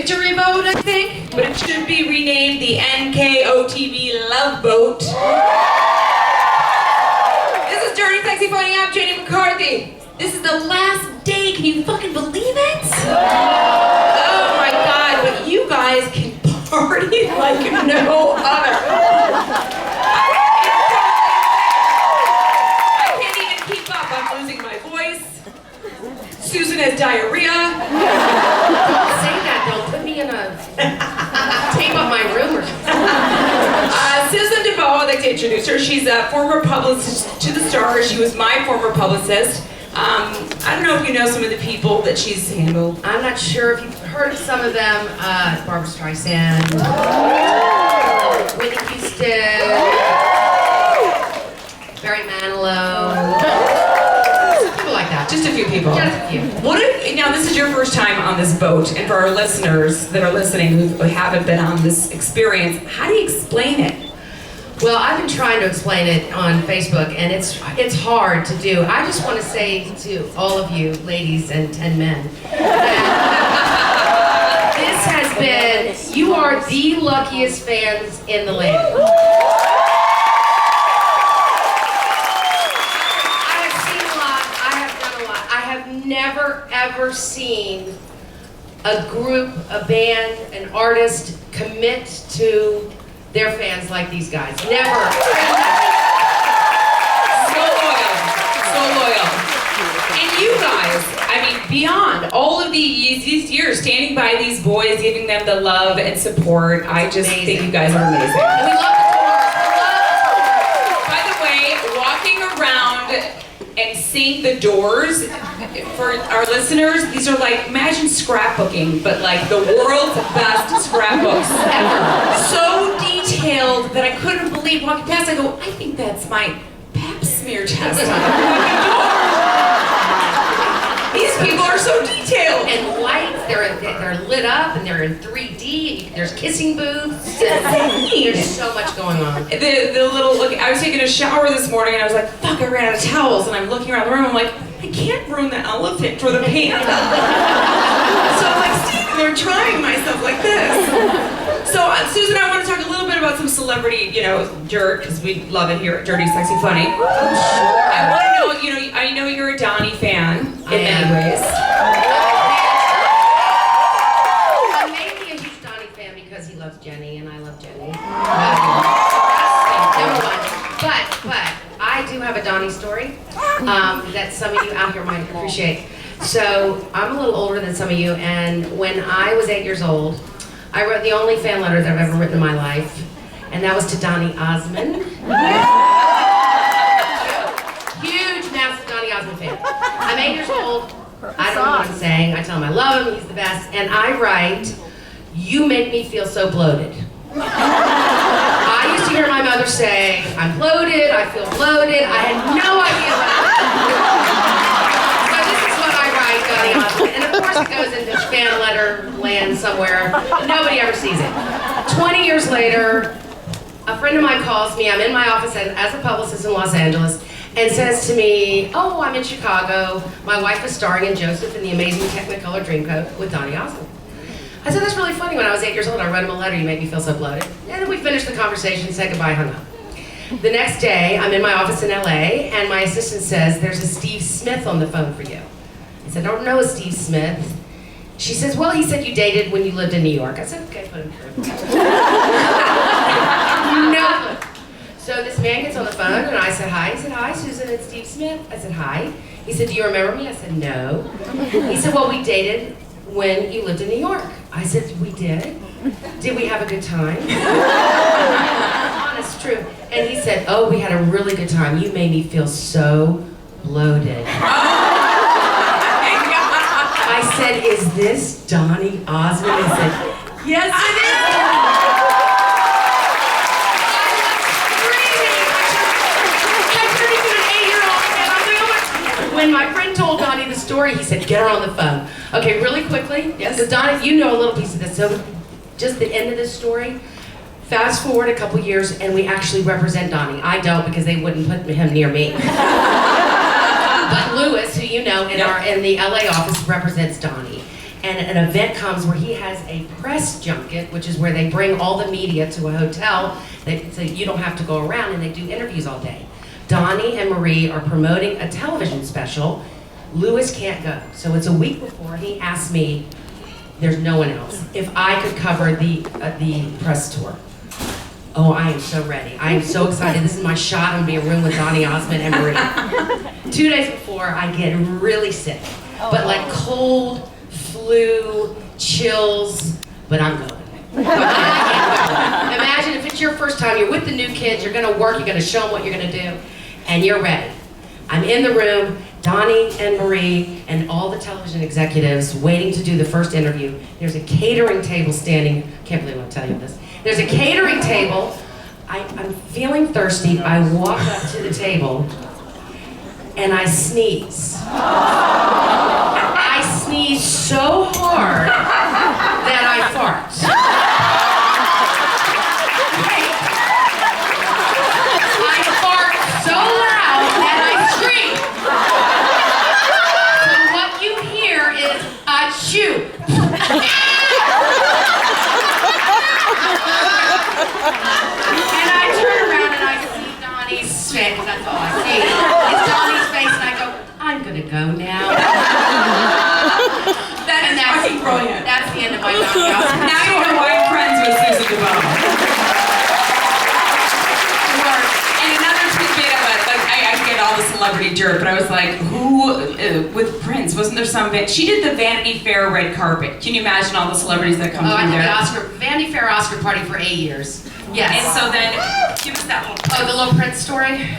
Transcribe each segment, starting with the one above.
victory boat, I think, but it should be renamed the NKOTB Love Boat. This is Dirty Sexy Funny. I'm Jenny McCarthy. This is the last day. Can you fucking believe it? Oh my God, but you guys can party like no other. I can't even keep up. I'm losing my voice. Susan has diarrhea. Don't say that. They'll put me in a tape up my room or something. Susan DeVoe, I'd like to introduce her. She's a former publicist to the stars. She was my former publicist. I don't know if you know some of the people that she's handled. I'm not sure if you've heard of some of them. Barbara Streisand, Whitney Houston, Barry Manilow. People like that. Just a few people. Just a few. What if, now this is your first time on this boat, and for our listeners that are listening who haven't been on this experience, how do you explain it? Well, I've been trying to explain it on Facebook, and it's hard to do. I just want to say to all of you, ladies and men, that this has been, you are the luckiest fans in the land. I have seen a lot, I have done a lot. I have never, ever seen a group, a band, an artist commit to their fans like these guys. Never. So loyal. So loyal. And you guys, I mean, beyond all of these years, standing by these boys, giving them the love and support, I just think you guys are amazing. And we love the tours. By the way, walking around and seeing the doors, for our listeners, these are like, imagine scrapbooking, but like the world's best scrapbooks ever. So detailed that I couldn't believe walking past. I go, I think that's my pap smear test on the fucking door. These people are so detailed. And lights, they're lit up and they're in 3D. There's kissing booths. There's so much going on. The little look. I was taking a shower this morning and I was like, fuck, I ran out of towels, and I'm looking around the room. I'm like, I can't ruin the elephant for the panda. So I'm like standing there trying myself like this. So Susan, I want to talk a little bit about some celebrity, dirt, because we love it here at Dirty Sexy Funny. Sure. I want to know, I know you're a Donnie fan in many ways. I'm mainly a huge Donnie fan because he loves Jenny and I love Jenny. Number one. But I do have a Donnie story that some of you out here might appreciate. So I'm a little older than some of you, and when I was 8 years old, I wrote the only fan letter that I've ever written in my life, and that was to Donny Osmond. Huge, massive Donny Osmond fan. I'm 8 years old. I don't know what I'm saying. I tell him I love him, he's the best, and I write, "You make me feel so bloated." I used to hear my mother say, "I'm bloated, I feel bloated." I had no idea what I was. So this is what I write, Donny Osmond. And of course it goes into fan letter land somewhere. Nobody ever sees it. 20 years later, a friend of mine calls me. I'm in my office as a publicist in Los Angeles, and says to me, "Oh, I'm in Chicago. My wife is starring in Joseph in the Amazing Technicolor Dreamcoat with Donny Osmond." I said, "That's really funny. When I was 8 years old, I wrote him a letter. You make me feel so bloated." And then we finished the conversation, said goodbye, hung up. The next day, I'm in my office in LA, and my assistant says, "There's a Steve Smith on the phone for you." I said, "I don't know a Steve Smith." She says, "Well, he said you dated when you lived in New York." I said, "Okay, put him through." No. So this man gets on the phone, and I said, "Hi." He said, "Hi, Susan, it's Steve Smith." I said, "Hi." He said, "Do you remember me?" I said, "No." He said, "Well, we dated when you lived in New York." I said, "We did? Did we have a good time?" Honest, true. And he said, "Oh, we had a really good time. You made me feel so bloated." I said, "Is this Donny Osmond?" He said, "Yes, it is." I turned into an 8-year-old, and I was like, "Oh my." When my friend told Donny the story, he said, "Get her on the phone." Okay, really quickly, because Donny, you know a little piece of this, so just the end of this story. Fast forward a couple years, and we actually represent Donny. I don't, because they wouldn't put him near me. But Lewis, who you know in the LA office, represents Donny. and an event comes where he has a press junket, which is where they bring all the media to a hotel so you don't have to go around, and they do interviews all day. Donnie and Marie are promoting a television special. Louis can't go. So it's a week before, and he asked me, there's no one else, if I could cover the press tour. Oh, I am so ready. I am so excited. This is my shot. I'm gonna be in a room with Donnie Osmond and Marie. 2 days before, I get really sick. But like cold, flu, chills, but I'm going. Imagine if it's your first time, you're with the new kids, you're gonna work, you're gonna show them what you're gonna do, and you're ready. I'm in the room, Donnie and Marie and all the television executives waiting to do the first interview. There's a catering table standing, can't believe I'm telling you this. There's a catering table. I'm feeling thirsty. I walk up to the table and I sneeze. I sneeze so hard that I fart. I fart so loud that I scream. So what you hear is achoo. And I turn around and I see Donnie's face, that's all I see. It's Donnie's face and I go, I'm gonna go now. That's fucking brilliant. That's the end of my Donnie Osmond. Now you know why I'm friends with Susan DeVoe. And another tidbit of it, like I get all the celebrity dirt, but I was like, who, with Prince, wasn't there some, she did the Vanity Fair red carpet. Can you imagine all the celebrities that come through there? I did the Vanity Fair Oscar party for 8 years. Yes. And so then, give us that little. Oh, the little Prince story?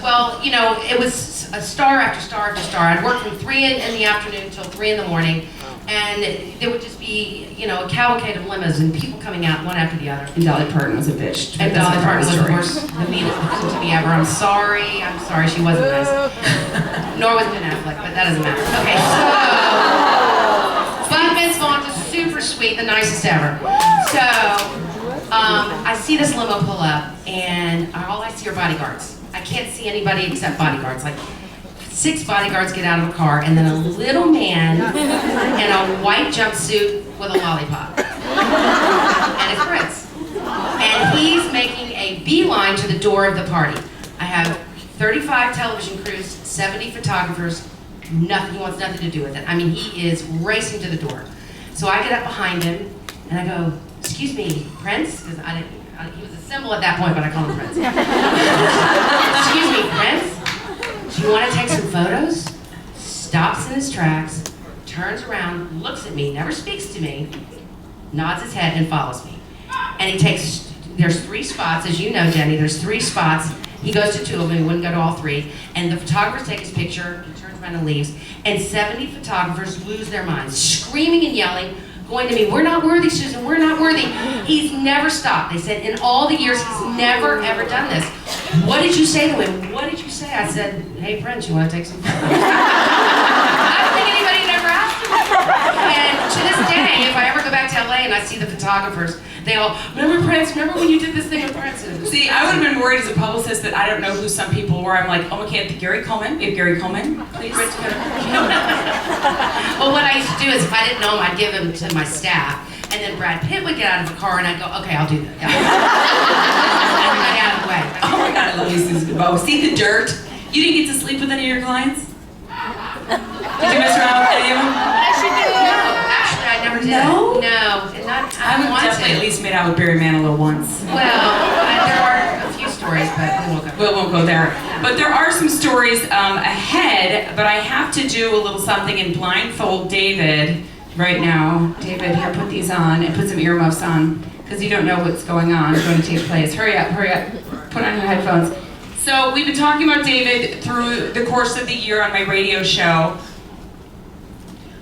Well, you know, it was a star after star after star. I'd work from 3 in the afternoon till 3 in the morning, and there would just be, you know, a cavalcade of limos and people coming out one after the other. And Dolly Parton was a bitch. And Dolly Parton was the worst, the meanest person to me ever. I'm sorry, she wasn't nice. Nor was Ben Affleck, but that doesn't matter. Okay, so, but Vince Vaughn was super sweet, the nicest ever. So, I see this limo pull up, and all I see are bodyguards. I can't see anybody except bodyguards. Like 6 bodyguards get out of a car, and then a little man in a white jumpsuit with a lollipop. And it's Prince. And he's making a beeline to the door of the party. I have 35 television crews, 70 photographers, nothing, he wants nothing to do with it. I mean, he is racing to the door. So I get up behind him, and I go, excuse me, Prince? Because he was a symbol at that point, but I call him Prince. Excuse me, Prince? Do you want to take some photos? Stops in his tracks, turns around, looks at me, never speaks to me, nods his head, and follows me. And he takes, there's 3 spots, as you know, Jenny, there's 3 spots. He goes to 2 of them, he wouldn't go to all 3. And the photographers take his picture, he turns around and leaves. And 70 photographers lose their minds, screaming and yelling, going to me, we're not worthy, Susan, we're not worthy. He's never stopped. They said, in all the years, he's never, ever done this. What did you say to him? What did you say? I said, hey, Prince, you want to take some photos? I don't think anybody had ever asked him. And to this day, if I ever go back to LA and I see the photographers, they all, remember Prince? Remember when you did this thing with Prince? See, I would have been worried as a publicist that I don't know who some people were. I'm like, oh, okay, Gary Coleman. If Gary Coleman, please. Well, what I used to do is if I didn't know him, I'd give him to my staff. And then Brad Pitt would get out of the car and I'd go, okay, I'll do that. Yeah. Everybody out of the way. Oh my God, I love you, Susan DeVoe. See the dirt? You didn't get to sleep with any of your clients? Did you mess around with any of them? Yes, you did. No, actually, I never did. No? No, and not, I would definitely at least made out with Barry Manilow once. Well, there are a few stories, but we won't go there. But there are some stories ahead, but I have to do a little something and blindfold David right now. David, here, put these on and put some earmuffs on because you don't know what's going to take place. Hurry up, put on your headphones. So we've been talking about David through the course of the year on my radio show.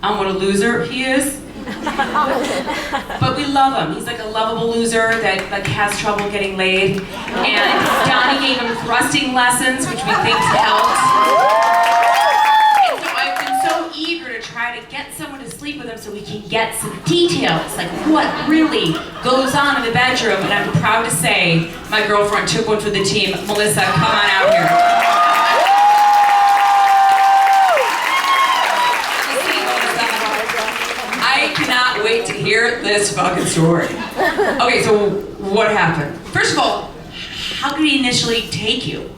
What a loser he is. But we love him. He's like a lovable loser that like has trouble getting laid. And Donnie gave him thrusting lessons, which we think helped. And so I've been so eager to try to get someone to sleep with him so we can get some details, like what really goes on in the bedroom. And I'm proud to say my girlfriend took one for the team. Melissa, come on out here. hear this fucking story. Okay, so what happened? First of all, how could he initially take you?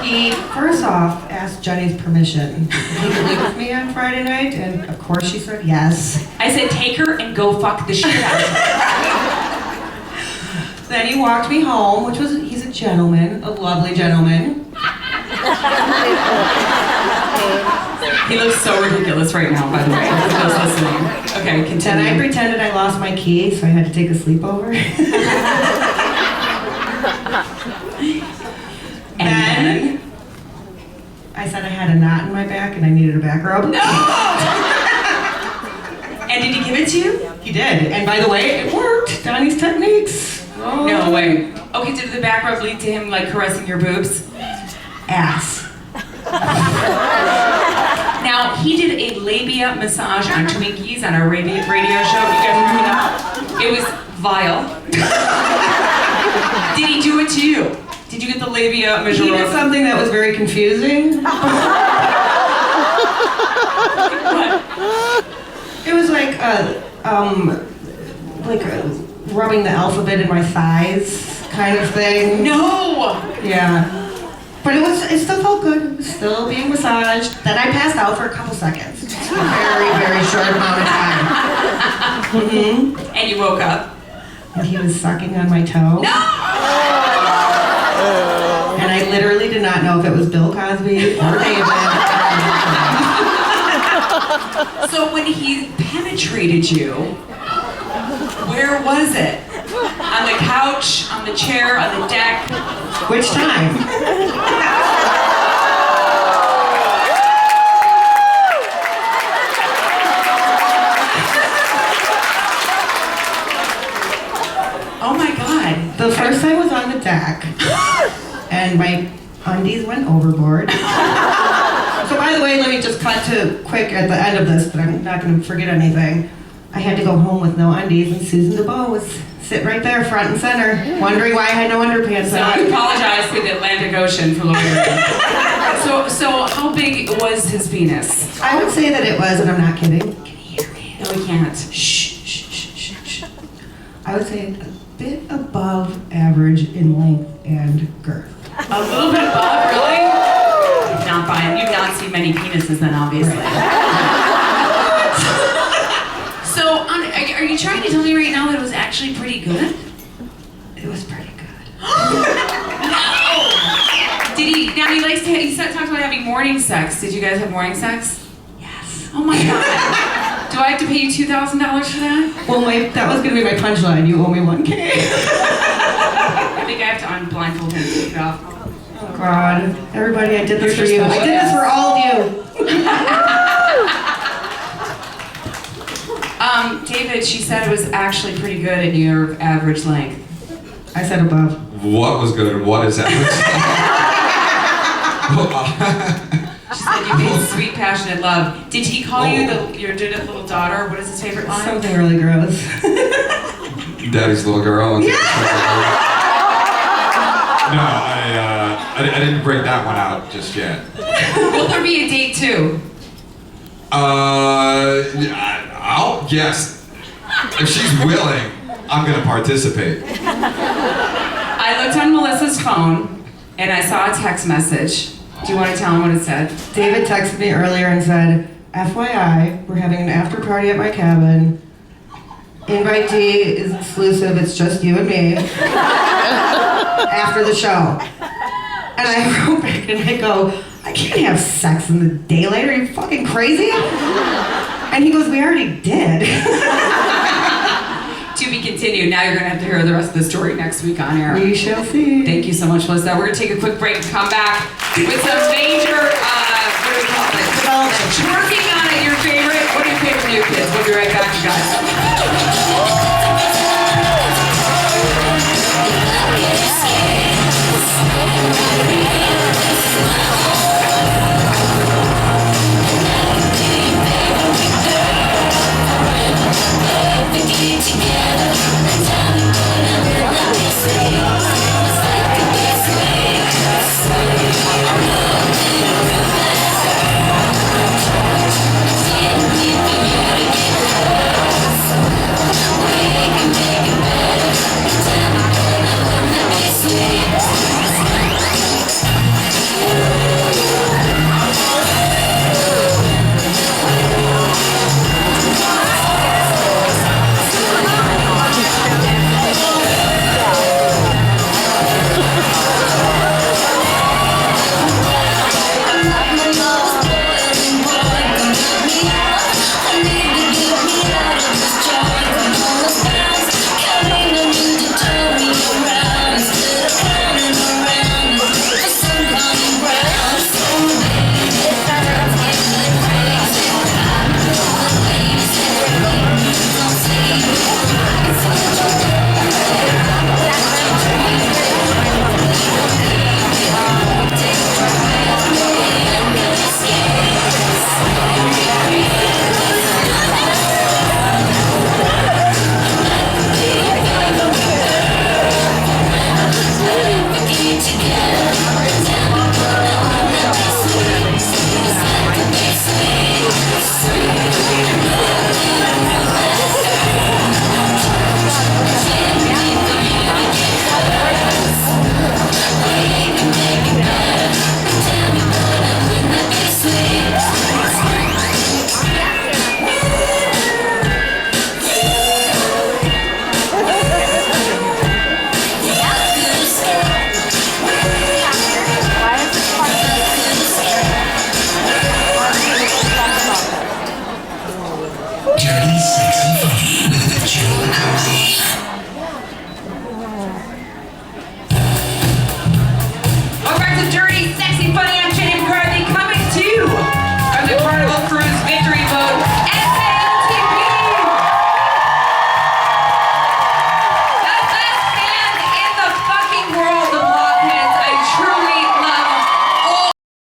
He first off asked Jenny's permission. He could live with me on Friday night, and of course she said yes. I said, take her and go fuck the shit out of her. Then he walked me home, he's a gentleman, a lovely gentleman. He looks so ridiculous right now, by the way. For those listening. Okay, continue. Then I pretended I lost my key, so I had to take a sleepover. Then I said I had a knot in my back and I needed a back rub. No! And did he give it to you? He did. And by the way, it worked. Donnie's techniques. Oh. No way. Okay, did the back rub lead to him like caressing your boobs? Ass. Now, he did a labia massage on Twinkies on our radio show. You guys remember that? It was vile. Did he do it to you? Did you get the labia massage? He did something that was very confusing. It was like rubbing the alphabet in my thighs kind of thing. No! Yeah. But it still felt good. It was still being massaged. Then I passed out for a couple seconds. Just a very, very short amount of time. Mm-hmm. And you woke up. And he was sucking on my toe. No! And I literally did not know if it was Bill Cosby or David. So when he penetrated you, where was it? On the couch, on the chair, on the deck? Which time? Oh my God. The first time was on the deck, and my undies went overboard. So by the way, let me just cut to quick at the end of this, but I'm not going to forget anything. I had to go home with no undies, and Susan DeBow was sitting right there, front and center, wondering why I had no underpants So I apologize for the Atlantic Ocean for looking. So how big was his penis? I would say that it was, and I'm not kidding. Can you hear me? No, we can't. Shh, shh, shh, shh, shh. I would say a bit above average in length and girth. A little bit above, really? Not buying. You've not seen many penises then, obviously. So, are you trying to tell me right now that it was actually pretty good? It was pretty good. No! Did he? Now he likes to. He talked about having morning sex. Did you guys have morning sex? Yes. Oh my God. Do I have to pay you $2,000 for that? Well, that was going to be my punchline. You owe me $1,000. I think I have to unblindfold him and take it off. Oh God. Everybody, I did this for you. I did this for all of you. David, she said it was actually pretty good at your average length. I said above. What was good and what is average? She said you made sweet, passionate love. Did he call you your little daughter? What is his favorite line? Something really gross. Daddy's little girl. And Yeah! No, I didn't bring that one out just yet. Will there be a date too? Yes. If she's willing, I'm gonna participate. I looked on Melissa's phone and I saw a text message. Do you want to tell him what it said? David texted me earlier and said, FYI, we're having an after party at my cabin. Invitee is exclusive, it's just you and me. After the show. And I wrote back and I go, I can't have sex in the daylight, are you fucking crazy? And he goes, we already did. To be continued. Now you're going to have to hear the rest of the story next week on air. We shall see. Thank you so much, Melissa. We're going to take a quick break and come back with some major